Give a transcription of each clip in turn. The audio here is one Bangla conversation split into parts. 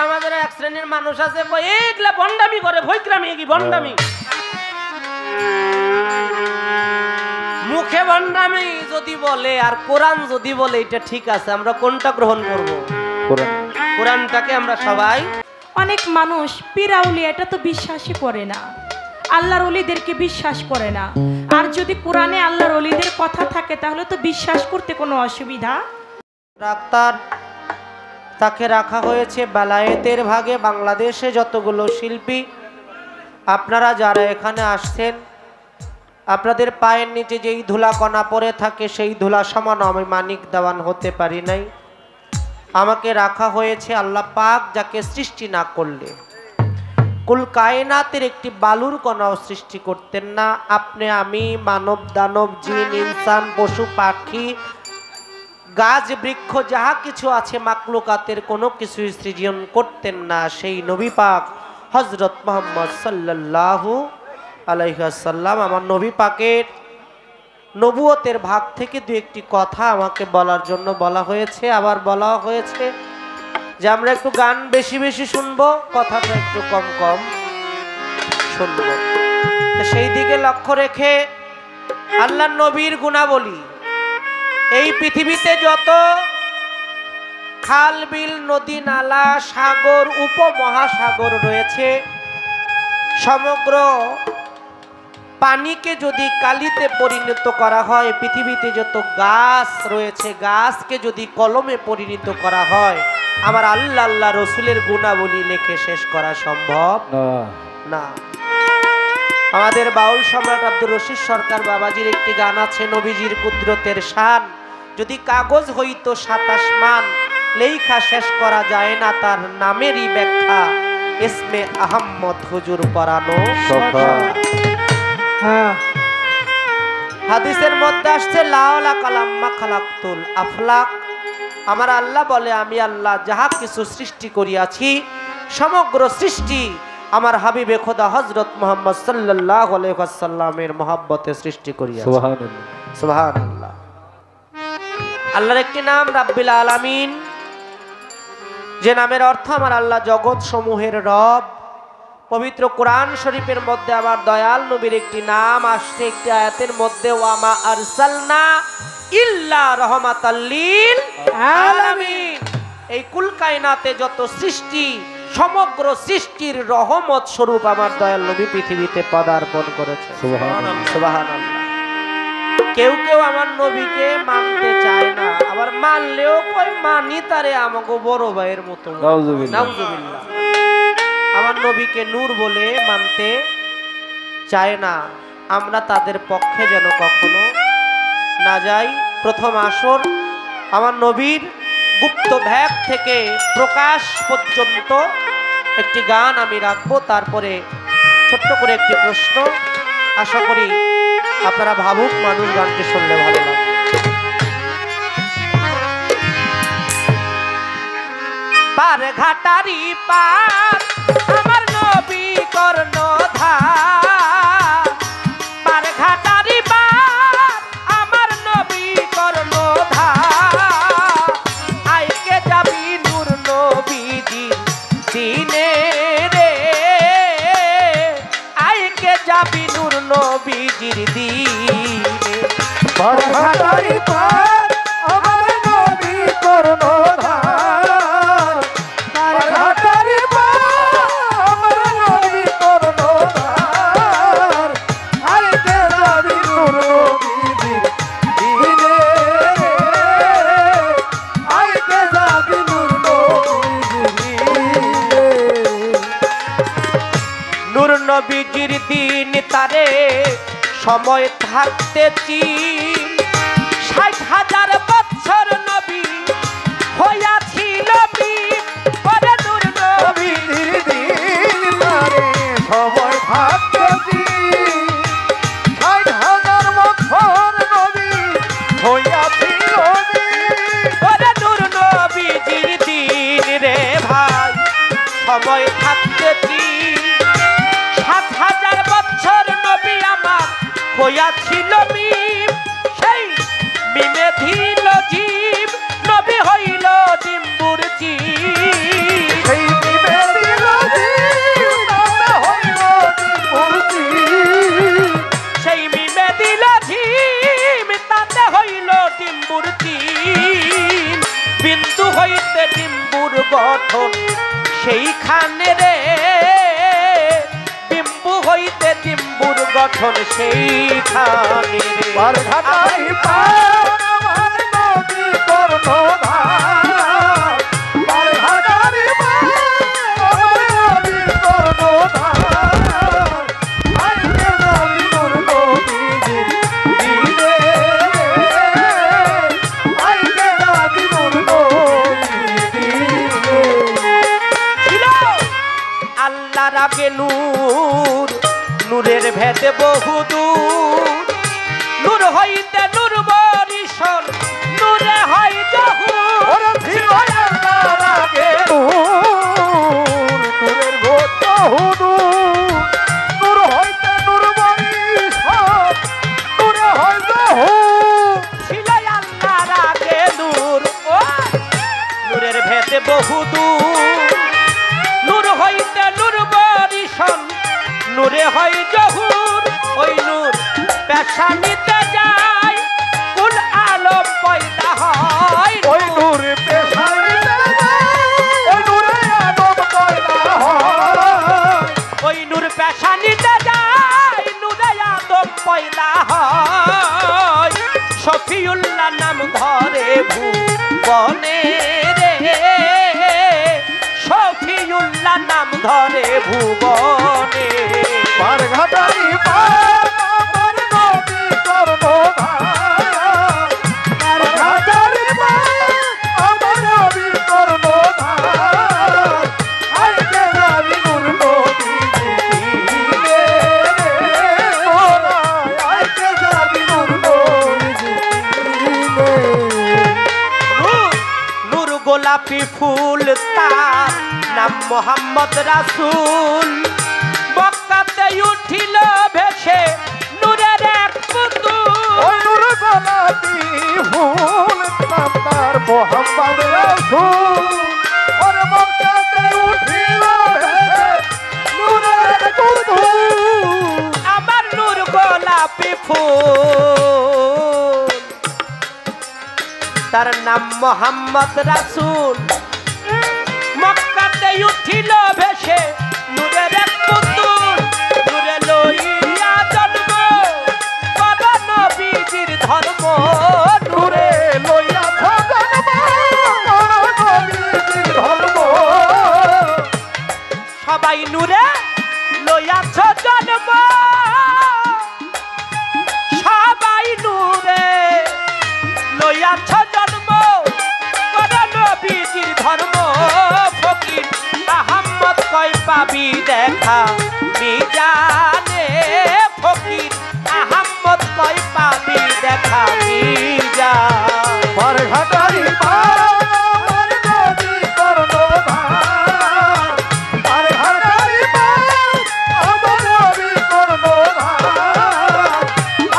সমাজের এক শ্রেণীর মানুষ আছে এগুলা ভণ্ডামি করে ভৈক্রামি কি ভণ্ডামি মুখে ভণ্ডামি যদি বলে আর কোরআন যদি বলে এটা ঠিক আছে আমরা কোনটা গ্রহণ করব কোরআনটাকে আমরা সবাই অনেক মানুষ পীরাউলি এটা তো বিশ্বাসই করে না আল্লাহর ওলিদেরকে বিশ্বাস করে না আর যদি কোরআনে আল্লাহর ওলিদের কথা থাকে তাহলে তো বিশ্বাস করতে কোনো অসুবিধা ডাক্তার তাকে রাখা হয়েছে বেলায়েতের ভাগে বাংলাদেশে যতগুলো শিল্পী আপনারা যারা এখানে আসছেন আপনাদের পায়ের নিচে যেই ধুলা কণা পড়ে থাকে সেই ধুলা সমান আমি মানিক দেওয়ান হতে পারি নাই আমাকে রাখা হয়েছে আল্লাহ পাক যাকে সৃষ্টি না করলে কুল কায়নাতের একটি বালুর কণাও সৃষ্টি করতেন না আপনি আমি মানব দানব জিন ইনসান পশু পাখি গাছ বৃক্ষ যাহা কিছু আছে মাকলুকাতের কোনো কিছু সৃজন করতেন না সেই নবী পাক হযরত মুহাম্মদ সাল্লাল্লাহু আলাইহি ওয়াসাল্লাম আমার নবী পাকের নবুয়তের ভাগ থেকে দু একটি কথা আমাকে বলার জন্য বলা হয়েছে আবার বলা হয়েছে যে আমরা একটু গান বেশি বেশি শুনবো কথাটা একটু কম কম শুনবো তো সেই দিকে লক্ষ্য রেখে আল্লাহর নবীর গুণাবলী এই পৃথিবীতে যত খাল বিল নদী নালা সাগর উপমহাসাগর রয়েছে সমগ্র পানিকে যদি কালিতে পরিণত করা হয় পৃথিবীতে যত গাছ রয়েছে গাছকে যদি কলমে পরিণত করা হয় আমার আল্লাহ রসুলের গুণাবলী লিখে শেষ করা সম্ভব না আমাদের বাউল সম্রাট আব্দুর রশিদ সরকার বাবাজির একটি গান আছে নবীজির কুদরতের শান যদি কাগজ হইতো 27 মান লেখা শেষ করা যায় না তার নামেরই ব্যাখ্যা ইসমে আহমদ হুজুর পরানো হাদিসের মধ্যে আসছে লাওলা কালাম্মা খালাকতুল আফলাক আমার আল্লাহ বলে আমি আল্লাহ যাহা কিছু সৃষ্টি করিয়াছি সমগ্র সৃষ্টি আমার হাবিবে খোদা হযরত মুহাম্মদ সাল্লাল্লাহু আলাইহি ওয়াসাল্লামের মহব্বতে সৃষ্টি করিয়াছি সুবহানাল্লাহ সুবহানাল্লাহ আল্লাহর একটি নাম রাব্বিল আলামিন যে নামের অর্থ আমার আল্লাহ জগৎ সমূহের রব পবিত্র কোরআন শরীফের মধ্যে আবার দয়াল নবীর একটি নাম আসছে একটি আয়াতের মধ্যে ওয়ামা আরসালনা ইল্লা রাহমাতাল লিল আলামিন এই কুল কায়নাতে যত সৃষ্টি সমগ্র সৃষ্টির রহমত স্বরূপ আমার দয়াল নবী পৃথিবীতে পদার্পণ করেছে সুবহানাল্লাহ সুবহানাল্লাহ কেউ কেউ আমার নবীকে মানতে চায় না আবার মানলেও কই মানি তারে আমাকে বড় ভাইয়ের মতো নাউজুবিল্লাহ আমার নবীকে নূর বলে মানতে চায় না আমরা তাদের পক্ষে যেন কখনো না যাই প্রথম আসর আমার নবীর গুপ্ত ভাগ থেকে প্রকাশ পর্যন্ত একটি গান আমি রাখবো তারপরে ছোট্ট করে একটি প্রশ্ন আশা করি আপনারা ভাবুক মানুষ গানটি শুনলে ভালো লাগবে পার ঘাটারি পার আমার নবী কর্ণধার পার ঘাটারি পার আমার নবী কর্ণধার আইকে যাবি নূর নবীজি দিনে রে আইকে যাবি নূর নবীজির দিনে পার ঘাটারি পার আমার নবী কর্ণধার নবীজির দিন তারে সময় থাকতে চিন ৬০,০০০ বছর নবী হইয়াছিল পরে নূর নবীজির দিন তারে সময় থাকতে চিন ৬০,০০০ বছর নবী হইয়াছিল পরে নূর নবীজির দিন রে ভাই সময় থাকতে চিন ৭,০০০ বছর নবী আমার হইয়াছিল মিম সেই মিমে ধিল জীব নবী হইল ডিম্বুর জীব সেইখানে রে বিম্বু হইতে ডিম্বুর গঠন সেইখানে রে বারঘাটারি পার আমার নদী কর্ণধার বারঘাটারি পার আমার নদী কর্ণধার আইকে নদী নূর নবীজির দিনে আইকে নদী নূর নবীজির দিনে ছিল আল্লাহর আগে নূর নূরের ভেদে বহুদূর নূর হইতে নূর বরিশন নূরে হয় জহুর ওরে ছিল আল্লাহর আগে নূরের ভোট হুদুর নূর হইতে নূর বরিশাল নূরে হয় জহুর ছিল আল্লাহর আগে নূর ও নূরের ভেদে বহুদূর নূর হইতে নূর বরিশন নূরে হয় জহুর ওই নূর পেশানিতে যায় কুল আলম পয়দা হয় ওই নূর পেশাইতে ওই নূরে আদম পয়দা হয় ওই নূর পেশানিতে যায় নূরে আদম পয়দা হয় শফিউল্লাহ নাম ধরে ভুবনে রে শফিউল্লাহ নাম ধরে ভুবনে বারঘাটারি পার আমার নদী কর্ণধার বারঘাটারি পার আমার নদী কর্ণধার আইকে নদী নূর নবীজির দিনে আইকে নদী নূর নবীজির দিনে নূর নূর গোলাপি ফুল তার নাম মোহাম্মদ রাসূল মক্কাতে উঠিল ভেসে নূরের এক পুতুল ওই নূর গোলাপি ফুল নাম তার মোহাম্মদ রাসূল ওরে মক্কাতে উঠিল ভেসে নূরের পুতুল আমার নূর গোলাপি ফুল তার নাম মোহাম্মদ রাসূল মক্কাতে উঠিল ভেসে নূরের এক পুতুল নূরে লইয়া জন্ম কর নবীজির ধর্ম নূরে লইয়া জন্ম কর নবীজির ধর্ম সবাই নূরে লইয়াছ জন্ম সবাই নূরে লইয়াছ জন্ম কর নবীজির ধর্ম ফকির আহম্মদ কয় পাবি দেখা মিজানে ফকির আহম্মদ কয় পাবি দেখা মিজান বারঘাটারি পার আমার নদী কর্ণধার বারঘাটারি পার আমার নদী কর্ণধার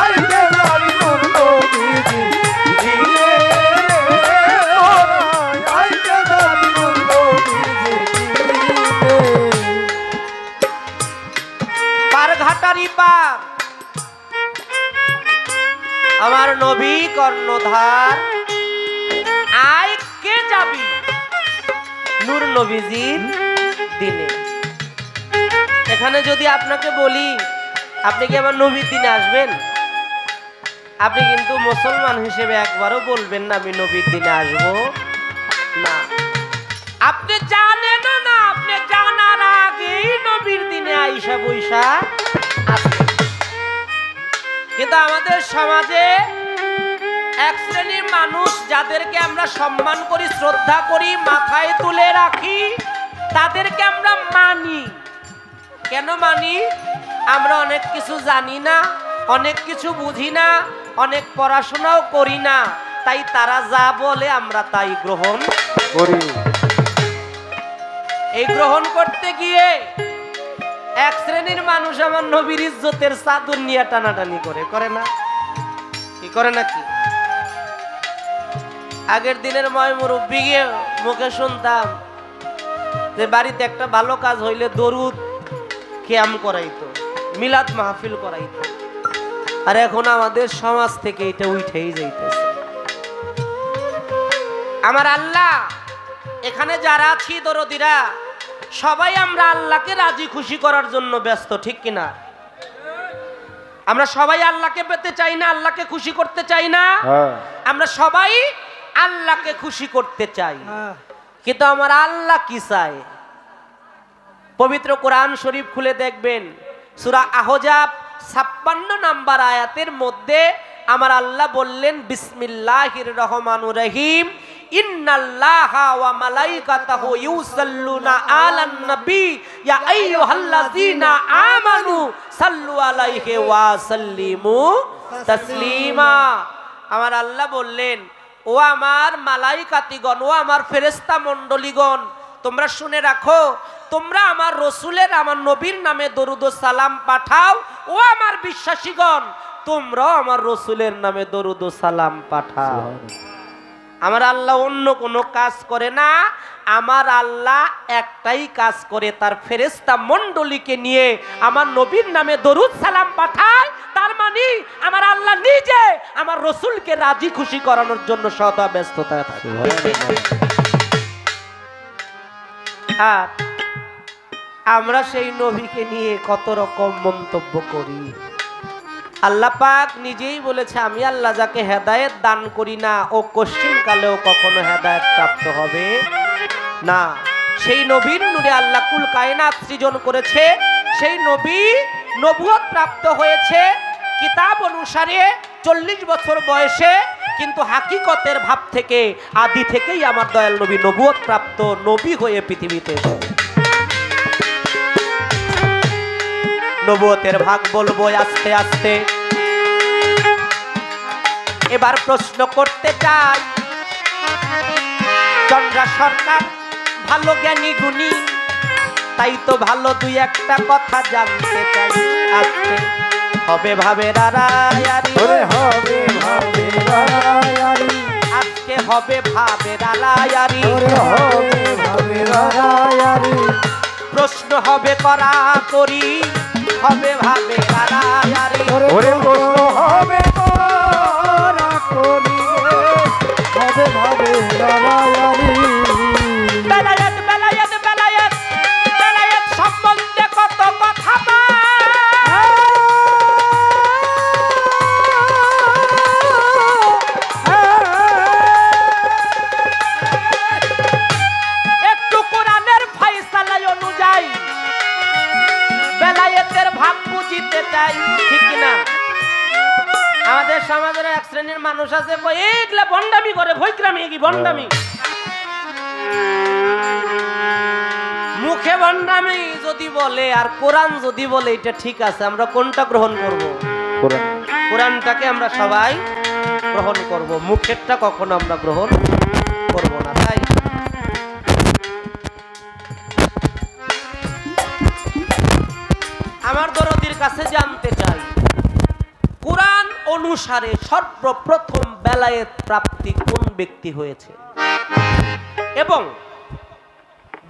আইকে নদী নূর নবীজির দিনে আইকে নদী নূর নবীজির দিনে বারঘাটারি পার আমার নবী কর্ণধার আয় কে যাবি নূর নবীজির দিনে এখানে যদি আপনাকে বলি আপনি কি আমার নবীর দিনে আসবেন আপনি কিন্তু মুসলমান হিসেবে একবারও বলবেন না আমি নবীর দিনে আসবো না আপনি জানেন না আপনি জানার আগেই নবীর দিনে আইসা বৈশা আসবেন কিন্তু আমাদের সমাজে এক শ্রেণীর মানুষ যাদেরকে আমরা সম্মান করি শ্রদ্ধা করি মাথায় তুলে রাখি তাদেরকে আমরা মানি কেন মানি আমরা অনেক কিছু জানি না অনেক কিছু বুঝি না অনেক পড়াশোনাও করি না তাই তারা যা বলে আমরা তাই গ্রহণ করি এই গ্রহণ করতে গিয়ে এক শ্রেণীর মানুষ আমার নবীর ইজ্জতের চাদর নিয়ে টানাটানি করে না কি করে নাকি আগের দিনের ময় মুরব্বী মুখে শুনতাম যে বাড়িতে একটা ভালো কাজ হইলে দরুদ কিয়াম করাইতো মিলাদ মাহফিল করাইতো আর এখন আমাদের সমাজ থেকে এটা উঠেই যাইতেছে আমার আল্লাহ এখানে যারা আছি দরদিরা সবাই আমরা আল্লাহকে রাজি খুশি করার জন্য ব্যস্ত, ঠিক কিনা? আমরা সবাই আল্লাহকে পেতে চাই না, আল্লাহকে খুশি করতে চাই না? আমরা সবাই আল্লাহকে খুশি করতে চাই, কিন্তু আমার আল্লাহ কি চায়? পবিত্র কোরআন শরীফ খুলে দেখবেন, সূরা আহজাব 56 নম্বর আয়াতের মধ্যে আমার আল্লাহ বললেন, বিসমিল্লাহির রহমানির রহিম, ইন্নাল্লাহা ওয়া মালাইকাতাহু ইউসাল্লুনা আলান নবী ইয়া আইয়ুহাল্লাযীনা আমানু সাল্লু আলাইহি ওয়া সাল্লিমু তাসলিমা। আমার আল্লাহ বললেন, ও আমার মালাইকাতিগণ, ও আমার ফেরেশতা মণ্ডলীগণ, তোমরা শুনে রাখো, তোমরা আমার রসুলের, আমার নবীর নামে দরুদ ও সালাম পাঠাও। ও আমার বিশ্বাসীগণ, তোমরাও আমার রসুলের নামে দরুদ ও সালাম পাঠাও। আমার আল্লাহ অন্য কোনো কাজ করে না, আমার আল্লাহ একটাই কাজ করে, তার ফেরেশতা মণ্ডলীকে নিয়ে আমার নবীর নামে দরুদ সালাম পাঠায়। তার মানে আমার আল্লাহ নিজে আমার রসুলকে রাজি খুশি করানোর জন্য সদা ব্যস্ততায় থাকে। আর আমরা সেই নবীকে নিয়ে কত রকম মন্তব্য করি। আল্লাহ পাক নিজেই বলেছে, আমি আল্লাহ যাকে হেদায়েত দান করি না ও কশ্চিন কালেও কখনো হেদায়েত প্রাপ্ত হবে না। সেই নবীর নূরে আল্লাহ কুল কায়নাত সৃজন করেছে, সেই নবী নবুয়ত প্রাপ্ত হয়েছে কিতাব অনুসারে 40 বছর বয়সে, কিন্তু হাকিকতের ভাব থেকে আদি থেকেই আমার দয়াল নবী নবুয়ত প্রাপ্ত নবী হয়ে পৃথিবীতে এসেছে। নবুয়তের ভাগ বলবো আস্তে আস্তে। এবার প্রশ্ন করতে চাই, চন্দ্রা সরকার ভালো জ্ঞানী গুণী, তাই তো ভালো দুই একটা কথা জানতে চাই। আজকে হবে ভাবের আড়াআড়ি, হবে ভাবের আড়াআড়ি, আজকে হবে ভাবের আড়াআড়ি, হবে ভাবের আড়াআড়ি, প্রশ্ন হবে করা করি, হবে ভাবের আড়াআড়ি, ওরে প্রশ্ন হবে করা করি, হবে ভাবের আড়াআড়ি। বেলায়েত বেলায়েত বেলায়েত বেলায়েত সম্বন্ধে কত কথা একটু কোরআনের ফায়সালা অনুযায়ী বেলায়েতের ভাগ বুঝিতে চাই, ঠিক কিনা? আমাদের সমাজের এক শ্রেণীর মানুষ আছে, এগুলা ভণ্ডামি করে, ভৈগ্রামি কি ভণ্ডামি, মুখে ভণ্ডামি যদি বলে আর কোরআন যদি বলে এটা ঠিক আছে, আমরা কোনটা গ্রহণ করব? কোরআনটাকে আমরা সবাই গ্রহণ করব, মুখেরটা কখনো আমরা গ্রহণ করব না। তাই আমার দরদির কাছে জানতে চাই, কোরআন অনুসারে সর্বপ্রথম বেলায়েত প্রাপ্তি কোন ব্যক্তি হয়েছে, এবং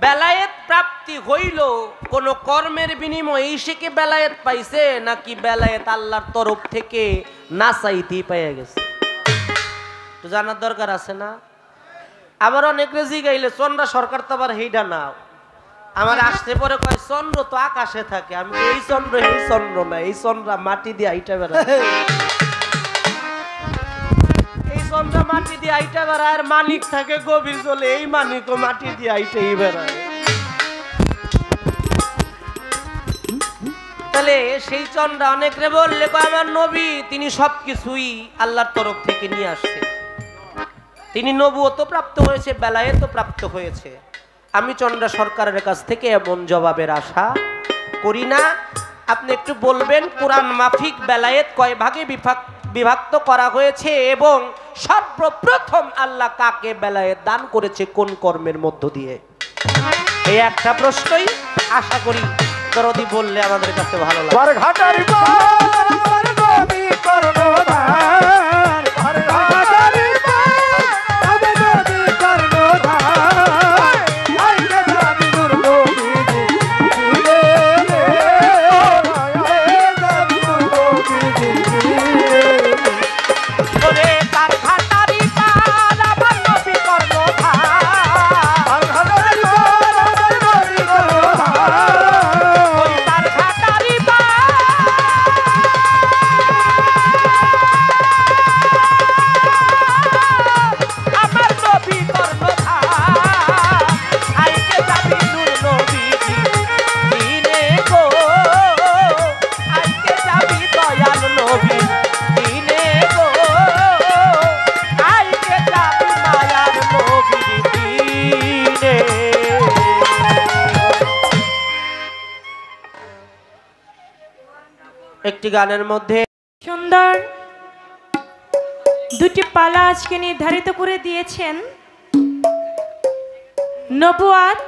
বেলায়েত প্রাপ্তি হইল কোন কর্মের বিনিময়ে সে কি বেলায়েত পাইছে, নাকি বেলায়েত আল্লাহর তরফ থেকে না চাইতেই পেয়ে গেছে? তো জানার দরকার আছে না? আবার অনেক রেজি গাইলে চন্দ্রা সরকার তো আবার হেইডা না, আমার আসতে পরে কয় চন্দ্র তো আকাশে থাকে। আমি এই চন্দ্র না, এই চন্দ্রা মাটি দিয়ে আইটা বেড়ায়, এই চন্দ্রা মাটি দিয়ে আইটা বেড়ায়, আর মানিক থাকে গভীর জলে, এই মানিকও মাটি দিয়ে আইটাই বেড়ায়। তাহলে সেই চন্দ্রা অনেক রে বললে আমার নবী তিনি সবকিছুই আল্লাহর তরফ থেকে নিয়ে আসছে, তিনি নবুয়ত প্রাপ্ত হয়েছে, বেলায়েত প্রাপ্ত হয়েছে। আমি চন্দ্রা সরকারের কাছ থেকে এমন জবাবের আশা করি না। আপনি একটু বলবেন কোরআন মাফিক বেলায়েত কয় ভাগে বিভক্ত করা হয়েছে, এবং সর্বপ্রথম আল্লাহ কাকে বেলায়েত দান করেছে কোন কর্মের মধ্য দিয়ে? এই একটা প্রশ্নই আশা করি দরদি বললে আমাদের কাছে ভালো লাগবে। ঘাটারি পার নবী কর্ণধার, ঘাটারি পার নবী কর্ণধার, আইকে জানি নূর নবী দিলে রে, আইকে জানি নূর নবী দিলে। ওরে তার ঘাটারি পার আমার নবী কর্ণধার, একটি গানের মধ্যে সুন্দর দুটি পালা আজকে নির্ধারিত করে দিয়েছেন, নবুয়াত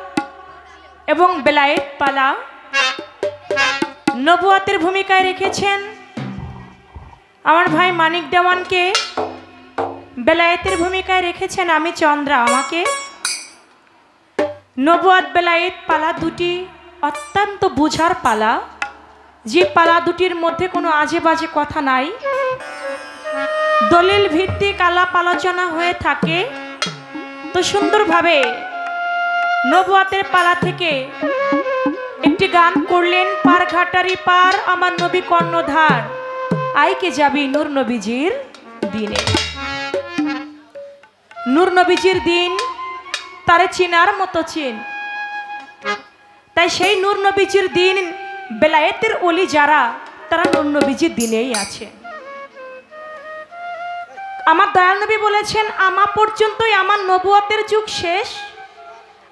এবং বেলায়েত পালা। নবুয়াতের ভূমিকায় রেখেছেন আমার ভাই মানিক দেওয়ানকে, বেলায়েতের ভূমিকায় রেখেছেন আমি চন্দ্রা আমাকে। নবুয়াত বেলায়েত পালা দুটি অত্যন্ত বুঝার পালা, যে পালা দুটির মধ্যে কোনো আজে বাজে কথা নাই, দলিল ভিত্তিক আলাপ আলোচনা হয়ে থাকে। তো সুন্দরভাবে নবুয়াতের পালা থেকে একটি গান করলেন, পার ঘাটারি পার আমার নবী কর্ণধার, আইকে যাবি নূর নবীজির দিনে। নূর নবীজির দিন তারে চিনার মতো চিন, তাই সেই নূর নবীজির দিন বেলায়েতের ওলি যারা, তারা নূর নবীজির দিনেই আছে। আমার দয়াল নবী বলেছেন, আমার পর্যন্তই আমার নবুয়তের যুগ শেষ,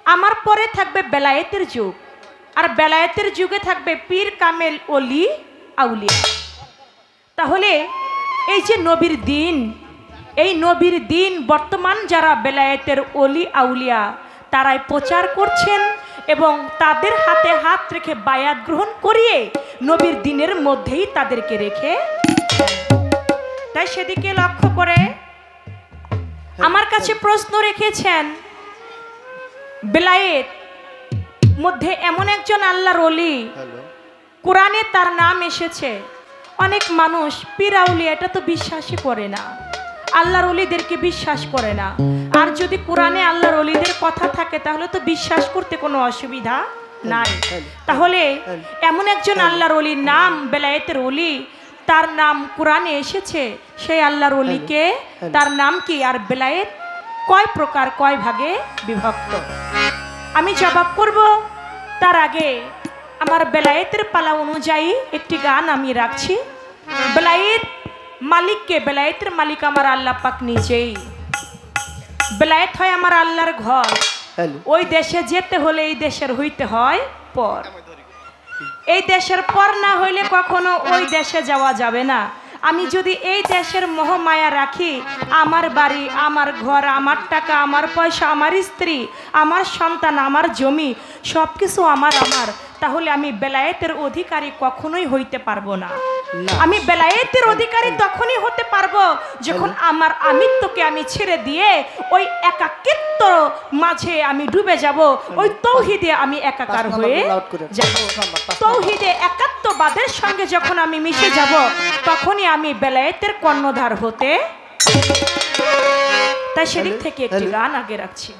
আমার পরে থাকবে বেলায়েতের যুগ, আর বেলায়েতের যুগে থাকবে পীর কামেল ওলি আউলিয়া। তাহলে এই যে নবীর দিন, এই নবীর দিন বর্তমান যারা বেলায়েতের ওলি আউলিয়া তারাই প্রচার করছেন এবং তাদের হাতে হাত রেখে বায়াত গ্রহণ করিয়ে নবীর দিনের মধ্যেই তাদেরকে রেখে, তাই সেদিকে লক্ষ্য করে আমার কাছে প্রশ্ন রেখেছেন, বেলায়েত মধ্যে এমন একজন আল্লাহর ওলি, কোরআনে তার নাম এসেছে, অনেক মানুষ পীর আউলিয়া এটা তো বিশ্বাসই করে না, আল্লাহর ওলিদেরকে বিশ্বাস করে না। আর যদি কোরআনে আল্লাহর ওলিদের কথা থাকে তাহলে তো বিশ্বাস করতে কোনো অসুবিধা নাই। তাহলে এমন একজন আল্লাহর ওলির নাম বেলায়েতের ওলি, তার নাম কোরআনে এসেছে, সেই আল্লাহর ওলিকে তার নাম কি, আর বেলায়েত কয় প্রকার কয় ভাগে বিভক্ত, আমি জবাব করব। তার আগে আমার বেলায়েতের পালা অনুযায়ী একটি গান আমি রাখছি। বেলায়েত মালিককে, বেলায়েতের মালিক আমার আল্লাহ পাক নিজেই। বেলায়েত হয় আমার আল্লাহর ঘর, ওই দেশে যেতে হলে এই দেশের হইতে হয় পর, এই দেশের পর না হইলে কখনো ওই দেশে যাওয়া যাবে না। আমি যদি এই দেশের মোহমায়া রাখি, আমার বাড়ি, আমার ঘর, আমার টাকা, আমার পয়সা, আমার স্ত্রী, আমার সন্তান, আমার জমি, সব কিছু আমার, তাহলে আমি বেলায়েতের অধিকারী কখনোই হইতে পারবো না। আমি বেলায়েতের অধিকারী তখনই হতে পারবো যখন আমার আমিত্বকে আমি ছেড়ে দিয়ে ওই একাকিত্ব মাঝে আমি ডুবে যাব, ওই তৌহিদে আমি একাকার হয়ে যাব। তৌহিদে একাত্মবাদের সঙ্গে যখন আমি মিশে যাব, তখনই আমি বেলায়েতের কর্ণধার হতে। তাই সেদিক থেকে একটি গান আগে রাখছি।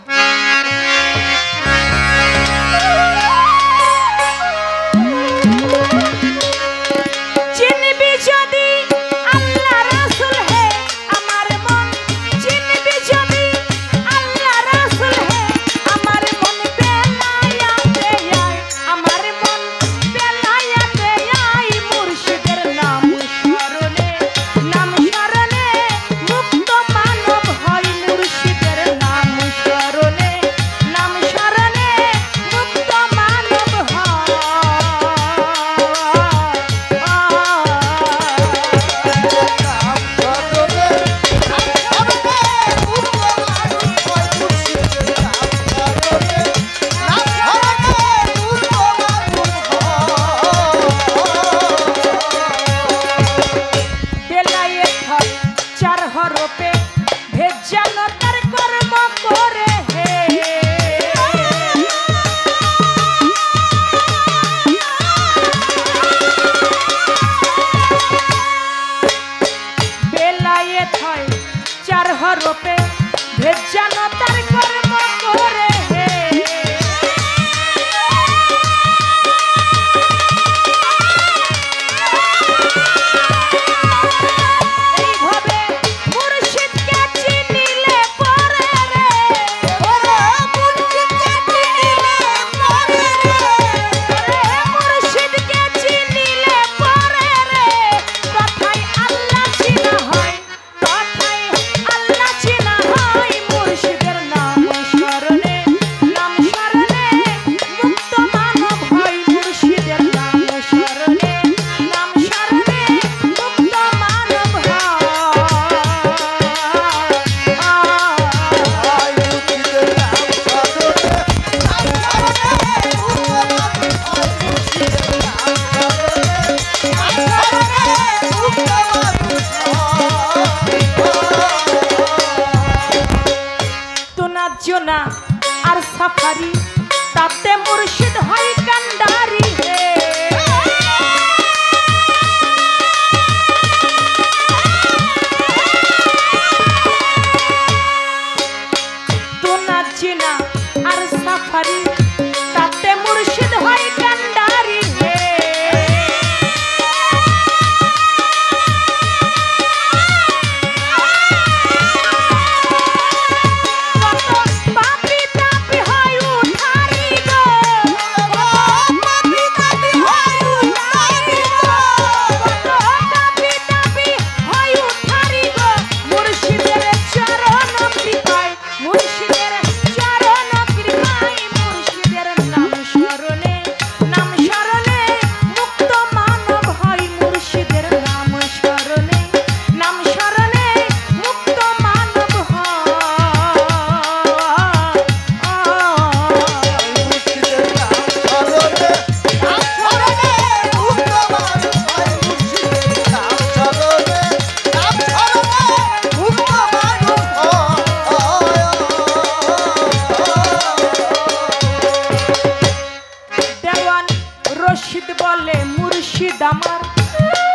রশিদ বলে মুর্শিদ আমার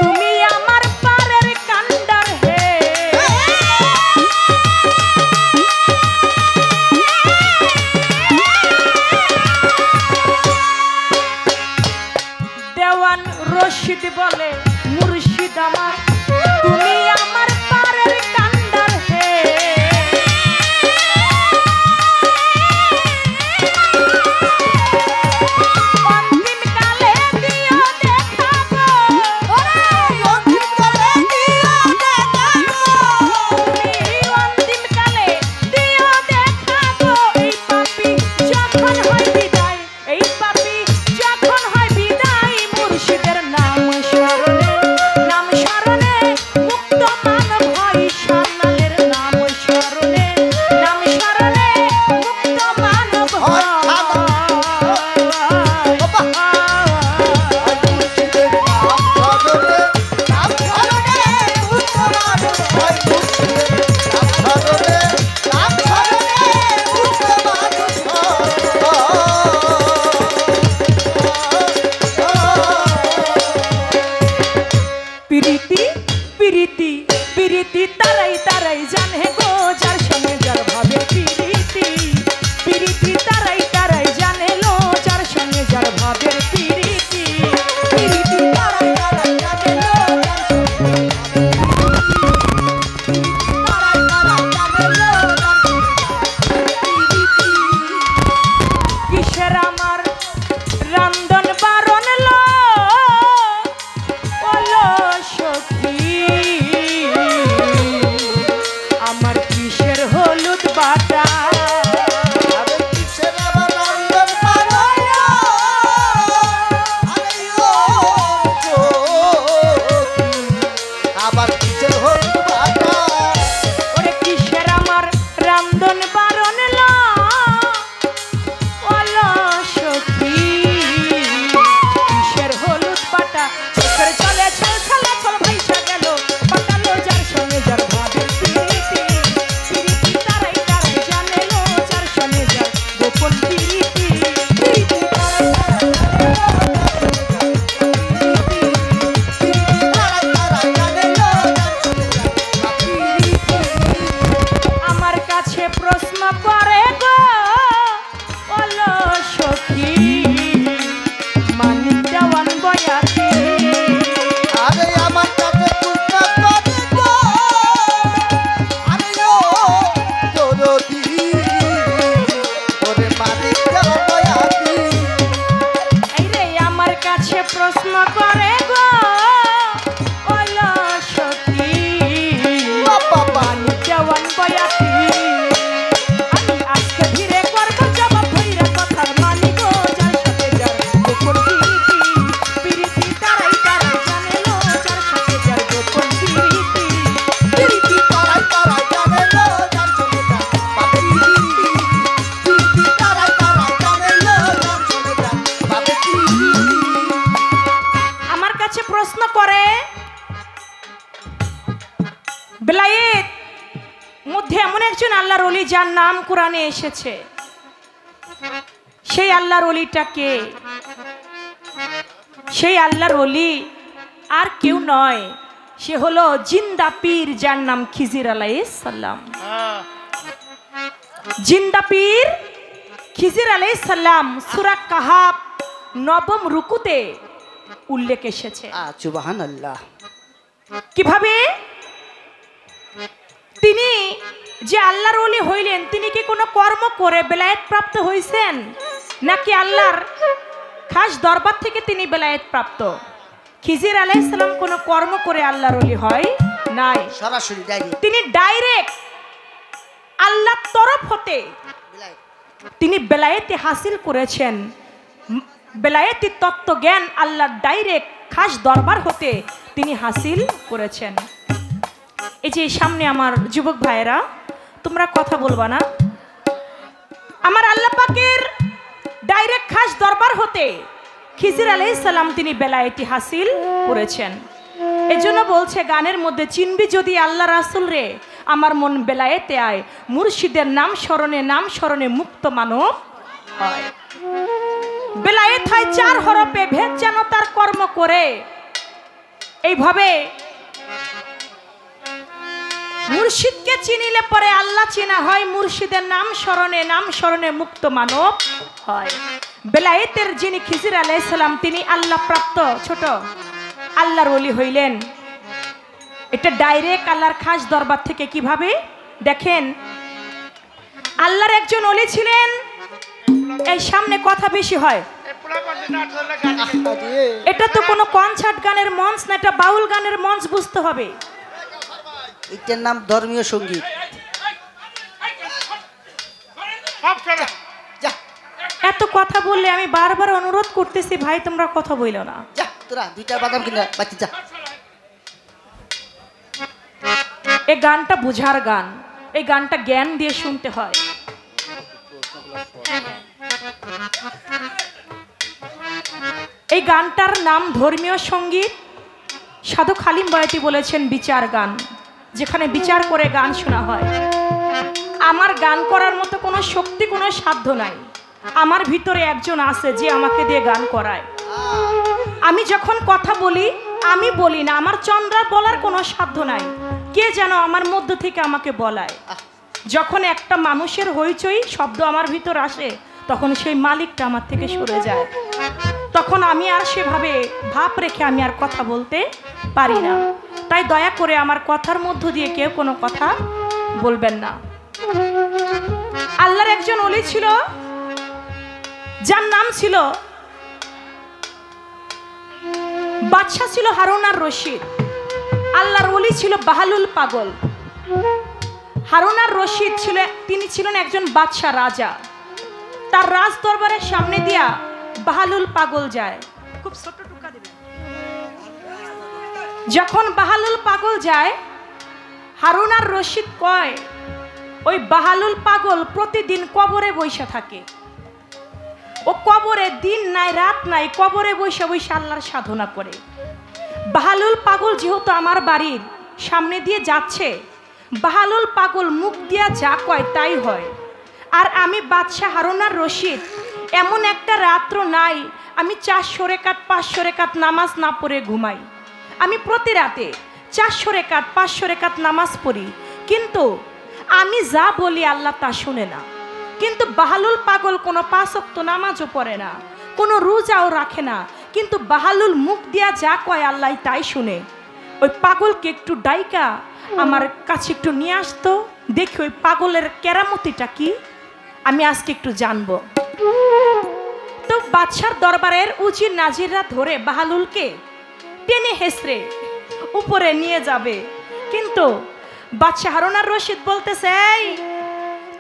তুমি আমার পারের কান্ডার হে। দেওয়ান রশিদ বলে মুর্শিদ আমার তুমি আমার পারের কান্ডার হে। অন্তিম কালে দিও দেখাবো, অন্তিম কালে দিও দেখাবো, তুমি অন্তিম কালে দিও দেখাবো। এই পাপী যখন হয় বিদায়, এই পাপী যখন হয় বিদায়, মুর্শিদের নাম স্মরণে, নাম স্মরণে মুক্ত মানব হয় সান্নালের নাম স্মরণে, নাম স্মরণে মুক্ত মানব হয়। মুর্শিদের নাম ধরে নাম ধরে উত্তমান হয়, মুর্শিদের নাম ধরে নাম ধরে উত্তমান পিরিতি পিরিতি পিরিতি তারাই তারাই জানে গো যার সঙ্গে যার ভাবে পিরিতি, পিরিতি তারাই তারাই জানে লো যার সঙ্গে যার ভাবের পিরিতি, পিরিতি তারাই তারাই জানে লো কিসের আমার রামদন বারণ লো বলো সখী, আমার কিসের হলুদ বাটা। আরে কিসের আবার নন্দন পাগল, আরে ও জ্যোতি, আবার কিসের হলুদ বাটা। ওরে কিসের আমার রামদন বারণ লো বলো সখী, কিসের হলুদ বাটা। চোখের জলে ছল ছলে ছল ভাইসা গেল, পাঠালো যার সঙ্গে যার ভাবের পিরিতি, পিরিতি তারাই তারাই জানে লো যার সঙ্গে যার গোপন পিরিতি, পিরিতি তারাই তারাই আমার কাছে প্রশ্ন করে গো বলো সখী, মানিক দেওয়ান বয়াতি। আরে আমার কাছে পুষ্পা করে গো, আরে ও দরদি, ওরে মালিক দয়াতি। এই রে আমার কাছে প্রশ্ন করে গো বলো সখী, বাবা মানিক দেওয়ান বয়াতি। আমি আজকে ধীরে করবো জবাব ধইরা কথার মানি গো যার সাথে যার গোপন পিরিতি, পিরিতি তারাই তারাই জানে লো যার সাথে যার গোপন পিরিতি, পিরিতি তারাই তারাই জানে লো যার সঙ্গে যার বাপে পিরিতি, পিরিতি তারাই তারাই জানে লো যার সঙ্গে যার বাপে পিরিতি। আমার কাছে প্রশ্ন করে বেলায়েত মধ্যে এমন একজন আল্লাহর ওলি যার নাম কোরআনে এসেছে, সেই আল্লাহর ওলিটা কে? সেই আল্লাহর ওলি আর কেউ নয়, সে হলো জিন্দা পীর যার নাম খিজির আলাইহিস সালাম। জিন্দা পীর খিজির আলাইহিস সালাম সূরা কাহাফ 9ম রুকুতে উল্লেখ এসেছে। সুবহানাল্লাহ। কিভাবে তিনি যে আল্লাহর ওলি হইলেন, তিনি কি কোনো কর্ম করে বেলায়েত প্রাপ্ত হইছেন, নাকি আল্লাহর খাস দরবার থেকে তিনি বেলায়েত প্রাপ্ত? খিজির আলাইহিস সালাম কোনো কর্ম করে আল্লাহর ওলি হয় নাই, সরাসরি ডাইরেক্ট তিনি ডাইরেক্ট আল্লাহর তরফ হতে তিনি বেলায়েতে হাসিল করেছেন। বেলায়েতি তত্ত্ব জ্ঞান আল্লাহর ডাইরেক্ট খাস দরবার হতে তিনি হাসিল করেছেন। এই যে সামনে আমার যুবক ভাইয়েরা, তোমরা কথা বলবা না, আমার আল্লাহ পাকের ডাইরেক্ট খাস দরবার হতে খিজির আলাইহিস সালাম তিনি বেলায়েতি হাসিল করেছেন। এজন্য বলছে গানের মধ্যে, চিনবি যদি আল্লাহ রাসূল রে আমার মন বেলায়েতে আয়, মুর্শিদের নাম স্মরণে মুক্ত মানব হয়। বেলায়েত হয় 4 হরফে, ভেদ যেন তার কর্ম করে। এইভাবে মুর্শিদকে চিনিলে পরে আল্লাহ চিনা হয়। মুর্শিদের নাম স্মরণে মুক্ত মানব হয়। বেলায়েতের যিনি খিজির আলাইহিস সালাম, তিনি আল্লাহ প্রাপ্ত ছোট আল্লাহর ওলি হইলেন। এটা ডাইরেক্ট আল্লাহর খাস দরবার থেকে। কিভাবে দেখেন, আল্লাহর একজন ওলি ছিলেন। এই সামনে কথা বেশি হয়, এটা তো কোনো কনসার্ট গানের মঞ্চ না, এটা বাউল গানের মঞ্চ, বুঝতে হবে। এটার নাম ধর্মীয় সঙ্গীত। যা এত কথা বললে আমি বারবার অনুরোধ করতেছি, ভাই তোমরা কথা বইল না। যা তোরা 2টা বাদাম কিনা বাচ্চা যা। এই গানটা বুঝার গান, এই গানটা জ্ঞান দিয়ে শুনতে হয়। এই গানটার নাম ধর্মীয় সঙ্গীত। সাধু খালিম বয়াতি বলেছেন বিচার গান, যেখানে বিচার করে গান শোনা হয়। আমার গান করার মতো কোনো শক্তি, কোনো সাধ্য নাই। আমার ভিতরে একজন আছে যে আমাকে দিয়ে গান করায়। আমি যখন কথা বলি, আমি বলি না, আমার চন্দ্রা বলার কোনো সাধ্য নাই। কে যেন আমার মধ্য থেকে আমাকে বলায়। যখন একটা মানুষের হইচই শব্দ আমার ভিতর আসে, তখন সেই মালিকটা আমার থেকে সরে যায়। তখন আমি আর সেভাবে ভাব রেখে আমি আর কথা বলতে পারি না। তাই দয়া করে আমার কথার মধ্য দিয়ে কেউ কোনো কথা বলবেন না। আল্লাহর একজন ওলি ছিল, যার নাম ছিল বাদশাহ, ছিল হারুন আর রশিদ। আল্লাহর ওলি ছিল বাহালুল পাগল। হারুন আর রশিদ ছিল, তিনি ছিলেন একজন বাদশাহ, রাজা। তার রাজ দরবারের সামনে দিয়া বাহালুল পাগল যায়। খুব ছোট টুকা দিবেন। যখন বাহালুল পাগল যায়, হারুন আর রশিদ কয়, ওই বাহালুল পাগল প্রতিদিন কবরে বসে থাকে। ও কবরে দিন নাই রাত নাই, কবরে বসে বসে আল্লাহর সাধনা করে। বাহালুল পাগল যেহেতু আমার বাড়ির সামনে দিয়ে যাচ্ছে, বাহালুল পাগল মুখ দিয়া যা কয় তাই হয়। আর আমি বাদশাহ হারুন আর রশিদ, এমন একটা রাত্র নাই আমি 400 রেকাত 500 রেকাত নামাজ না পড়ে ঘুমাই। আমি প্রতি রাতে 400 রেকাত 500 রেকাত নামাজ পড়ি, কিন্তু আমি যা বলি আল্লাহ তা শুনে না। কিন্তু বাহালুল পাগল কোনো 5 ওয়াক্ত নামাজও পড়ে না, কোনো রোজাও রাখে না, কিন্তু বাহালুল মুখ দিয়া যা কয় আল্লাহ তাই শুনে। ওই পাগলকে একটু ডাইকা আমার কাছে একটু নিয়ে আসতো, দেখি ওই পাগলের কেরামতিটা কি, আমি আজকে একটু জানবো। তো বাদশার দরবারের উজির নাজিররা ধরে বাহালুলকে টেনে হেসড়ে উপরে নিয়ে যাবে, কিন্তু বাদশাহ হারুন আর রশিদ বলতেছে, এই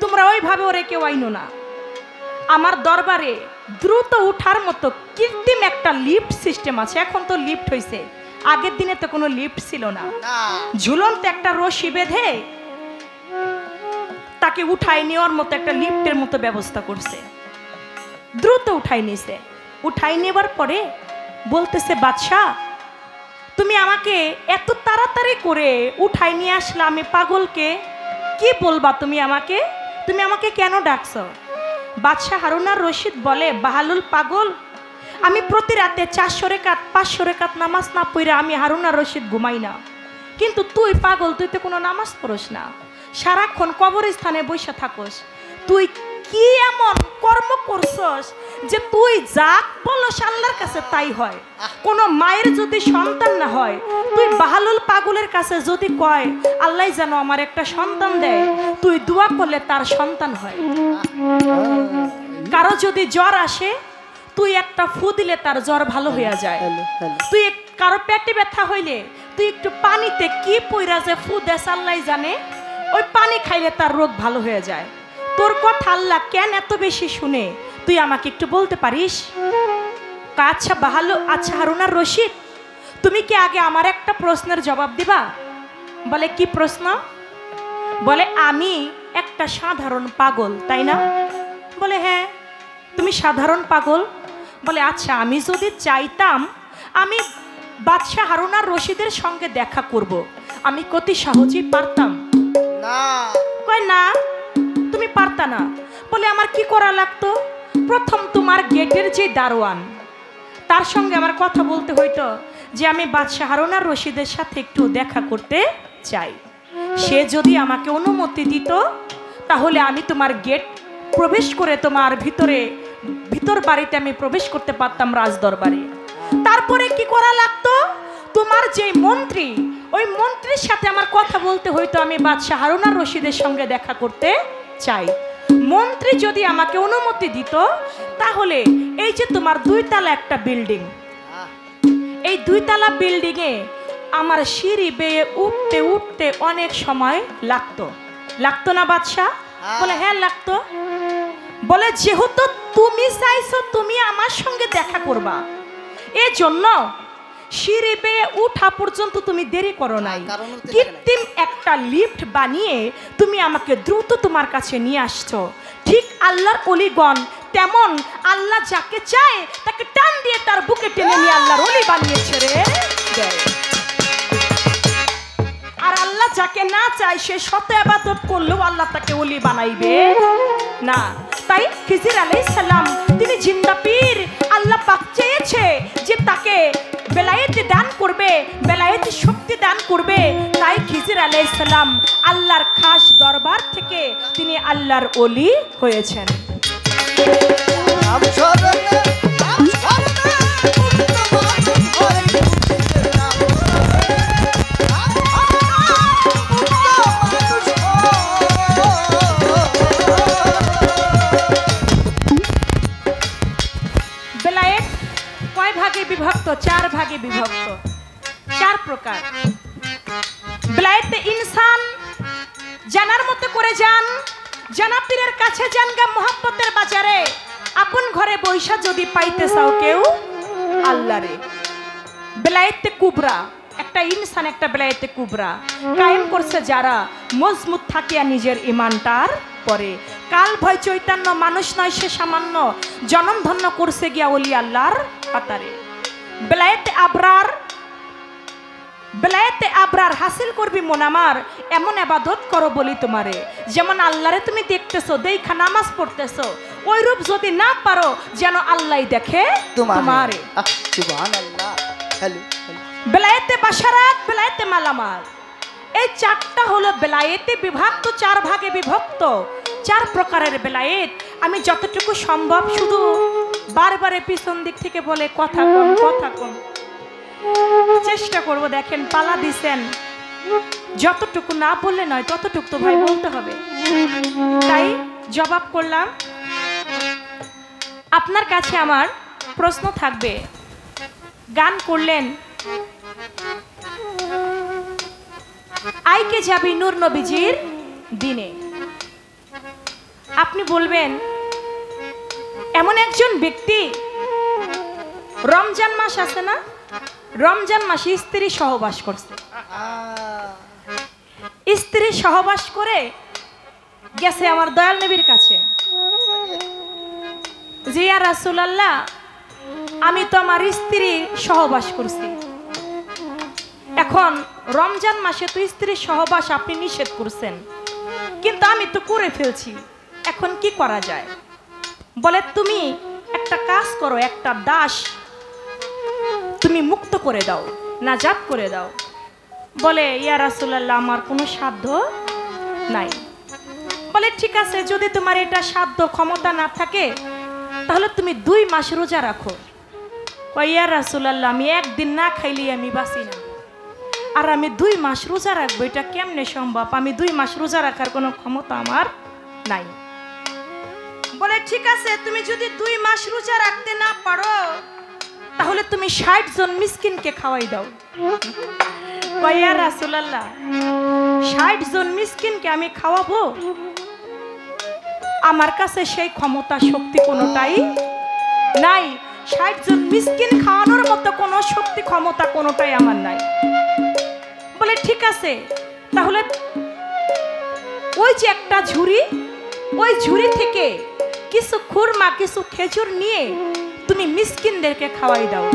তোমরা ওইভাবে ওরে কেউ আইনো না। আমার দরবারে দ্রুত উঠার মতো কৃত্রিম একটা লিফট সিস্টেম আছে। এখন তো লিফট হয়েছে, আগের দিনে তো কোনো লিফট ছিল না। ঝুলন্ত একটা রশি বেঁধে তাকে উঠাই নেওয়ার মতো একটা লিফটের মতো ব্যবস্থা করছে। দ্রুত উঠাই নিছে। উঠাই নেবার পরে বলতেছে, বাদশাহ তুমি আমাকে এত তাড়াতাড়ি করে উঠাই নিয়ে আসলে, আমি পাগলকে কি বলবা? তুমি আমাকে কেন ডাকছো? বাদশাহ হারুন আর রশিদ বলে, বাহালুল পাগল, আমি প্রতি রাতে 400 রেকাত 500 রেকাত নামাজ না পড়ে আমি হারুন আর রশিদ ঘুমাই না। কিন্তু তুই পাগল, তুই তো কোনো নামাজ পড়স না, সারাক্ষণ কবরস্থানে বসে থাকস। তুই কি এমন কর্ম করছস যে তুই যা বলস আল্লাহর কাছে তাই হয়? কোনো মায়ের যদি সন্তান না হয়, তুই বাহালুল পাগলের কাছে যদি কয় আল্লাহ যেন আমার একটা সন্তান দেয়, তুই দোয়া করলে তার সন্তান হয়। কারো যদি জ্বর আসে, তুই একটা ফু দিলে তার জ্বর ভালো হয়ে যায়। তুই কারো পেটে ব্যথা হইলে তুই একটু পানিতে কি পইরা যে ফু দেস আল্লাহ জানে, ওই পানি খাইলে তার রোগ ভালো হয়ে যায়। তোর কথা আল্লাহ কেন এত বেশি শুনে, তুই আমাকে একটু বলতে পারিস? আচ্ছা আচ্ছা হারুন আর রশিদ, তুমি কি আগে আমার একটা প্রশ্নের জবাব দিবা? বলে, কি প্রশ্ন? বলে, আমি একটা সাধারণ পাগল, তাই না? বলে, হ্যাঁ তুমি সাধারণ পাগল। বলে, আচ্ছা আমি যদি চাইতাম আমি বাদশাহ হারুন আর রশিদের সঙ্গে দেখা করব, আমি কত সহজেই পারতাম? না। কয় না, তুমি পারতা না। বলে, আমার কি করা লাগতো? প্রথম তোমার গেটের যে দারোয়ান, তার সঙ্গে আমার কথা বলতে হইতো যে আমি বাদশাহ হারুন আর রশিদের সাথে একটু দেখা করতে চাই। সে যদি আমাকে অনুমতি দিত তাহলে আমি তোমার গেট প্রবেশ করে তোমার ভিতর বাড়িতে আমি প্রবেশ করতে পারতাম, রাজদরবারে। তারপরে কি করা লাগতো, তোমার যে মন্ত্রী, ওই মন্ত্রীর সাথে আমার কথা বলতে হইতো আমি বাদশাহ হারুন আর রশিদের সঙ্গে দেখা করতে চাই। মন্ত্রী যদি আমাকে অনুমতি দিত তাহলে এই যে তোমার 2 তলা একটা বিল্ডিং, এই 2 তলা বিল্ডিংয়ে আমার সিঁড়ি বেয়ে উঠতে উঠতে অনেক সময় লাগতো না বাদশাহ? বলে হ্যাঁ লাগতো। বলে যেহেতু তুমি চাইছো তুমি আমার সঙ্গে দেখা করবা, এই জন্য সিঁড়ি বেয়ে উঠা পর্যন্ত তুমি দেরি করো নাই, কৃত্রিম একটা লিফট বানিয়ে তুমি আমাকে দ্রুত তোমার কাছে নিয়ে আসছো। ঠিক আল্লাহর ওলিগণ তেমন, আল্লাহ যাকে চায় তাকে টান দিয়ে তার বুকে টেনে নিয়ে আল্লাহর ওলি বানিয়েছে রে। আর আল্লাহ যাকে না চায় সে শত ইবাদত করলেও আল্লাহ তাকে ওলি বানাইবে না। তাই খিজির আলাইহিস সালাম তিনি জিন্দা পীর, আল্লাহ পাক চেয়েছে যে তাকে বেলায়েত দান করবে, বেলায়েত শক্তি দান করবে। তাই খিজির আলাইহিস সালাম আল্লাহর খাস দরবার থেকে তিনি আল্লাহর ওলি হয়েছেন। নাম স্মরণে নাম স্মরণে বেলায়েত কয় ভাগে বিভক্ত? 4 ভাগে বিভক্ত, 4 প্রকার। বেলায়েতে ইনসান জানার মতো করে যান, জানা পীরের কাছে যান গা মোহাব্বতের বাজারে, আপন ঘরে বৈশা যদি পাইতে চাও কেউ আল্লাহরে। বেলায়েতে কুবরা একটা ইনসান, একটা বেলায়েতে কুবরা কায়েম করছে যারা মজবুত থাকিয়া নিজের ইমানটার পরে। কাল ভয় চৈতন্য মানুষ নয় সে সামান্য, জনম ধন্য করছে গিয়া ওলি আল্লাহর কাতারে। বেলায়েতে আবরার, বেলায়েতে আবরার হাসিল করবি মন আমার এমন ইবাদত করো বলি তোমারে, যেমন আল্লাহরে তুমি দেখতেছো, দেখা নামাজ পড়তেছো, ওই রূপ যদি না পারো যেন আল্লাহ দেখে তোমারে। সুবহানাল্লাহ। হ্যালো বেলায়েতে বাশারাত, বেলায়েতে মালামাল, এই 4টা হলো বেলায়েতে বিভক্ত, 4 ভাগে বিভক্ত, 4 প্রকারের বেলায়েত। আমি যতটুকু সম্ভব শুধু বারবারে পিছন দিক থেকে বলে কথা কম কথা কম চেষ্টা করব। দেখেন পালা দিছেন, যতটুকু না বললে নয় ততটুকু তো ভাই বলতে হবে, তাই জবাব করলাম। আপনার কাছে আমার প্রশ্ন থাকবে, গান করলেন আইকে যাবি নূর নবীজির দিনে, আপনি বলবেন এমন একজন ব্যক্তি, রমজান মাস আছে না, রমজান মাসে স্ত্রী সহবাস করছে, স্ত্রী সহবাস করে গেছে আমার দয়াল নবীর কাছে, যে ইয়া রাসূলুল্লাহ আমি তো আমার স্ত্রী সহবাস করছি, এখন রমজান মাসে তো স্ত্রী সহবাস আপনি নিষেধ করছেন, কিন্তু আমি তো করে ফেলছি, এখন কি করা যায়? বলে তুমি একটা কাজ করো, একটা দাস তুমি মুক্ত করে দাও, নাজাত করে দাও। বলে ইয়া রাসূলুল্লাহ আমার কোনো সাধ্য নাই। বলে ঠিক আছে, যদি তোমার এটা সাধ্য ক্ষমতা না থাকে তাহলে তুমি 2 মাস রোজা রাখো। ইয়া রাসূলুল্লাহ আমি একদিন না খাইলে আমি বাঁচি না, আর আমি 2 মাস রোজা রাখবো, এটা কেমনে সম্ভব? আমি 2 মাস রোজা রাখার কোনো ক্ষমতা আমার নাই। বলে ঠিক আছে, তুমি যদি 2 মাস রোজা রাখতে না পারো তাহলে তুমি 60 জন মিসকিনকে খাওয়াই দাও। ইয়া রাসূলুল্লাহ 60 জন মিসকিনকে আমি খাওয়াবো? আমার কাছে সেই ক্ষমতা শক্তি কোনোটাই নাই, 60 জন মিসকিন খাওয়ানোর মতো কোনো শক্তি ক্ষমতা কোনোটাই আমার নাই। বলে ঠিক আছে, তাহলে ওই যে একটা ঝুড়ি, ওই ঝুড়ি থেকে কিছু খুরমা কিছু খেজুর নিয়ে তুমি মিসকিনদেরকে খাওয়াই দাও।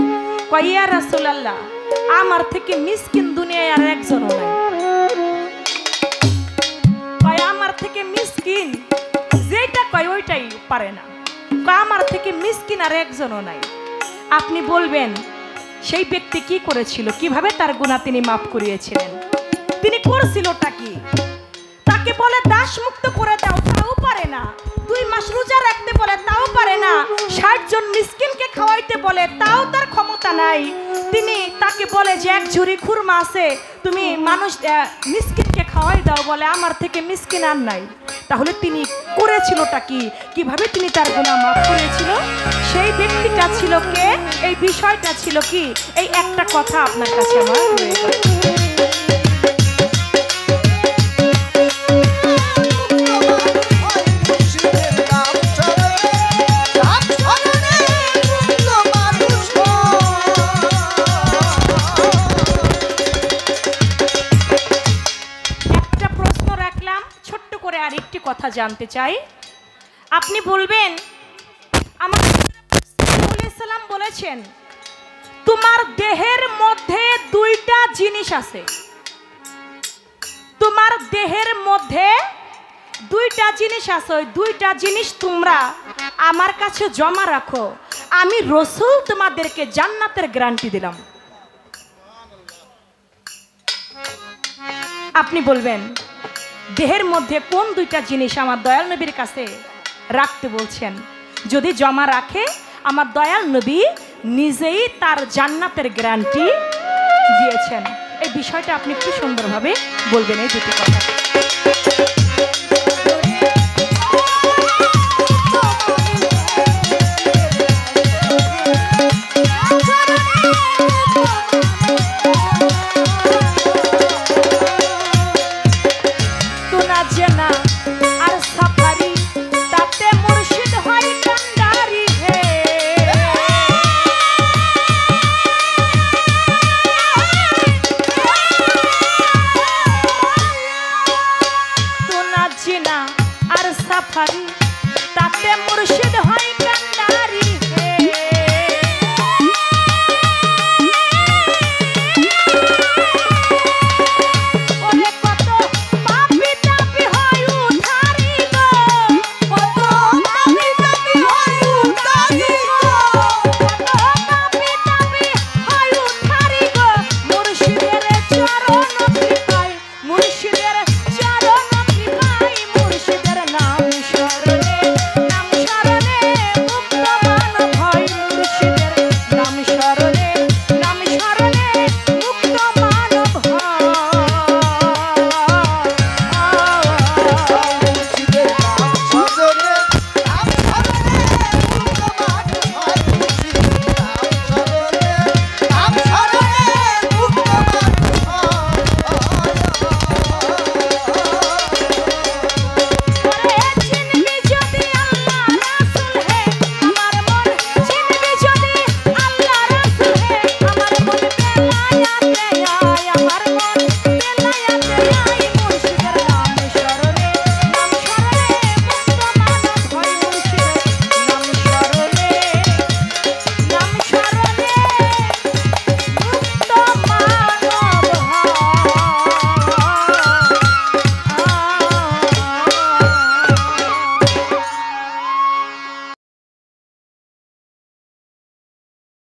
ইয়া রাসূলুল্লাহ আমার থেকে মিসকিন দুনিয়ায় আর একজনও নাই। আমার থেকে মিসকিন যেটা কয় ওইটাই পারে না। আমার থেকে মিসকিন আর একজনও নাই। আপনি বলবেন সেই ব্যক্তি কি করেছিল, কিভাবে তার গুনাহ তিনি মাফ করিয়েছিলেন, তিনি করছিলটা কি? তাকে বলে দাস মুক্ত করে দাও, তাও পারে না। 2 মাস রোজা রাখতে বলে, তাও পারে না। 60 জন মিসকিনকে খাওয়াইতে বলে, তাও তার ক্ষমতা নাই। তিনি তাকে বলে যে 1 ঝুড়ি খুরমা আছে, তুমি মানুষ মিসকিনকে খাওয়াই দাও, বলে আমার থেকে মিসকিন আর নাই। তাহলে তিনি করেছিলটা কি, কিভাবে তিনি তার গুনাহ মাফ করেছিল? সেই ব্যক্তিটা ছিল কে, এই বিষয়টা ছিল কি, এই একটা কথা আপনার কাছে আমার রয়ে গেল। আরেকটি কথা জানতে চাই। আপনি বলবেন আমাদের সাল্লাম বলেছেন তোমার দেহের মধ্যে 2টা জিনিস আছে, তোমার দেহের মধ্যে 2টা জিনিস আছে, ওই 2টা জিনিস তোমরা আমার কাছে জমা রাখো, আমি রাসূল তোমাদেরকে জান্নাতের গ্যারান্টি দিলাম। আপনি বলবেন দেহের মধ্যে কোন 2টা জিনিস আমার দয়াল নবীর কাছে রাখতে বলছেন? যদি জমা রাখে আমার দয়াল নবী নিজেই তার জান্নাতের গ্যারান্টি দিয়েছেন। এই বিষয়টা আপনি একটু সুন্দরভাবে বলবেন এই 2টি কথা।